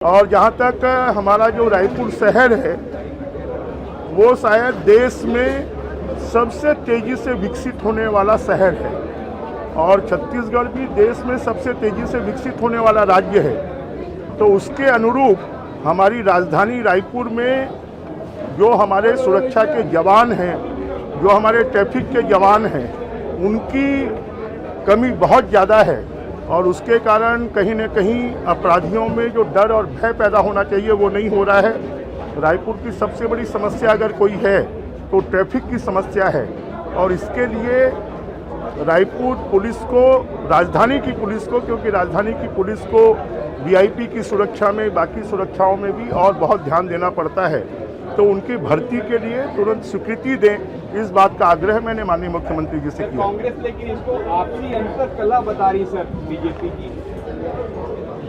और जहाँ तक हमारा जो रायपुर शहर है वो शायद देश में सबसे तेज़ी से विकसित होने वाला शहर है और छत्तीसगढ़ भी देश में सबसे तेज़ी से विकसित होने वाला राज्य है। तो उसके अनुरूप हमारी राजधानी रायपुर में जो हमारे सुरक्षा के जवान हैं, जो हमारे ट्रैफिक के जवान हैं, उनकी कमी बहुत ज़्यादा है और उसके कारण कहीं न कहीं अपराधियों में जो डर और भय पैदा होना चाहिए वो नहीं हो रहा है। रायपुर की सबसे बड़ी समस्या अगर कोई है तो ट्रैफिक की समस्या है और इसके लिए रायपुर पुलिस को, राजधानी की पुलिस को, क्योंकि राजधानी की पुलिस को वीआईपी की सुरक्षा में, बाकी सुरक्षाओं में भी और बहुत ध्यान देना पड़ता है। तो उनकी भर्ती के लिए तुरंत स्वीकृति दें, इस बात का आग्रह मैंने माननीय मुख्यमंत्री जी से किया। कांग्रेस लेकिन इसको आपसी अंतर कला बता रही सर बीजेपी की।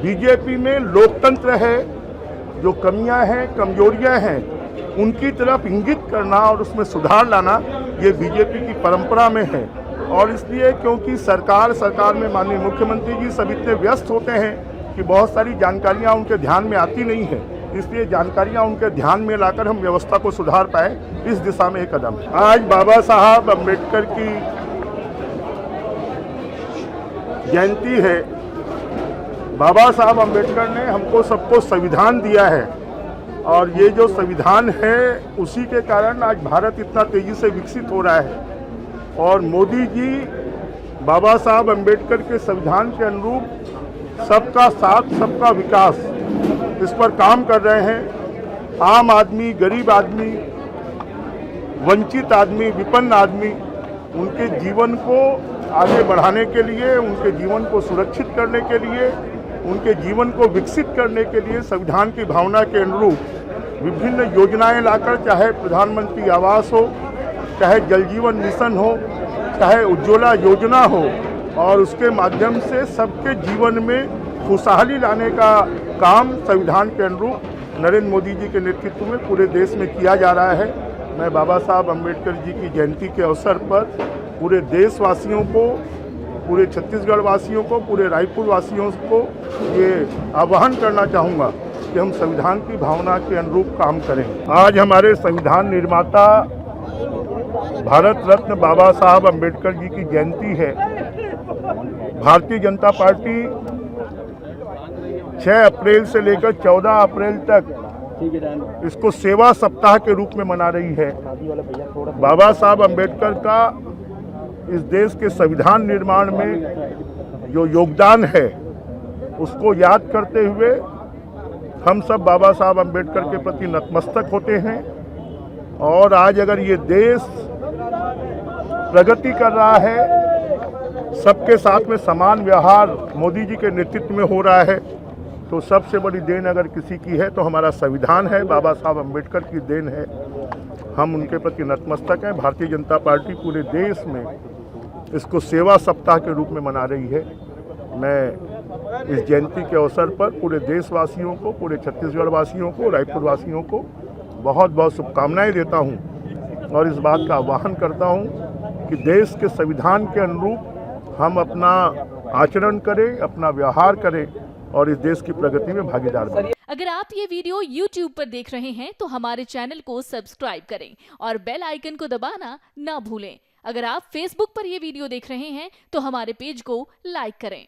बीजेपी में लोकतंत्र है, जो कमियां हैं, कमजोरियां हैं, उनकी तरफ इंगित करना और उसमें सुधार लाना ये बीजेपी की परंपरा में है। और इसलिए क्योंकि सरकार में माननीय मुख्यमंत्री जी सब इतने व्यस्त होते हैं कि बहुत सारी जानकारियां उनके ध्यान में आती नहीं है, इसलिए जानकारियां उनके ध्यान में लाकर हम व्यवस्था को सुधार पाए, इस दिशा में एक कदम। आज बाबा साहब अम्बेडकर की जयंती है। बाबा साहब अम्बेडकर ने हमको सबको संविधान दिया है और ये जो संविधान है उसी के कारण आज भारत इतना तेजी से विकसित हो रहा है। और मोदी जी बाबा साहब अम्बेडकर के संविधान के अनुरूप सबका साथ, सबका विकास, इस पर काम कर रहे हैं। आम आदमी, गरीब आदमी, वंचित आदमी, विपन्न आदमी, उनके जीवन को आगे बढ़ाने के लिए, उनके जीवन को सुरक्षित करने के लिए, उनके जीवन को विकसित करने के लिए संविधान की भावना के अनुरूप विभिन्न योजनाएं लाकर, चाहे प्रधानमंत्री आवास हो, चाहे जल जीवन मिशन हो, चाहे उज्ज्वला योजना हो, और उसके माध्यम से सबके जीवन में खुशहाली लाने का काम संविधान के अनुरूप नरेंद्र मोदी जी के नेतृत्व में पूरे देश में किया जा रहा है। मैं बाबा साहब अम्बेडकर जी की जयंती के अवसर पर पूरे देशवासियों को, पूरे छत्तीसगढ़ वासियों को, पूरे रायपुर वासियों को ये आह्वान करना चाहूँगा कि हम संविधान की भावना के अनुरूप काम करें। आज हमारे संविधान निर्माता भारत रत्न बाबा साहब अम्बेडकर जी की जयंती है। भारतीय जनता पार्टी 6 अप्रैल से लेकर 14 अप्रैल तक इसको सेवा सप्ताह के रूप में मना रही है। बाबा साहब अम्बेडकर का इस देश के संविधान निर्माण में जो योगदान है उसको याद करते हुए हम सब बाबा साहब अम्बेडकर के प्रति नतमस्तक होते हैं। और आज अगर ये देश प्रगति कर रहा है, सबके साथ में समान व्यवहार मोदी जी के नेतृत्व में हो रहा है, तो सबसे बड़ी देन अगर किसी की है तो हमारा संविधान है, बाबा साहब अम्बेडकर की देन है। हम उनके प्रति नतमस्तक हैं। भारतीय जनता पार्टी पूरे देश में इसको सेवा सप्ताह के रूप में मना रही है। मैं इस जयंती के अवसर पर पूरे देशवासियों को, पूरे छत्तीसगढ़ वासियों को, रायपुर वासियों को बहुत बहुत शुभकामनाएं देता हूं और इस बात का आह्वान करता हूं कि देश के संविधान के अनुरूप हम अपना आचरण करें, अपना व्यवहार करें और इस देश की प्रगति में भागीदार बनें। अगर आप ये वीडियो YouTube पर देख रहे हैं तो हमारे चैनल को सब्सक्राइब करें और बेल आइकन को दबाना ना भूलें। अगर आप Facebook पर ये वीडियो देख रहे हैं तो हमारे पेज को लाइक करें।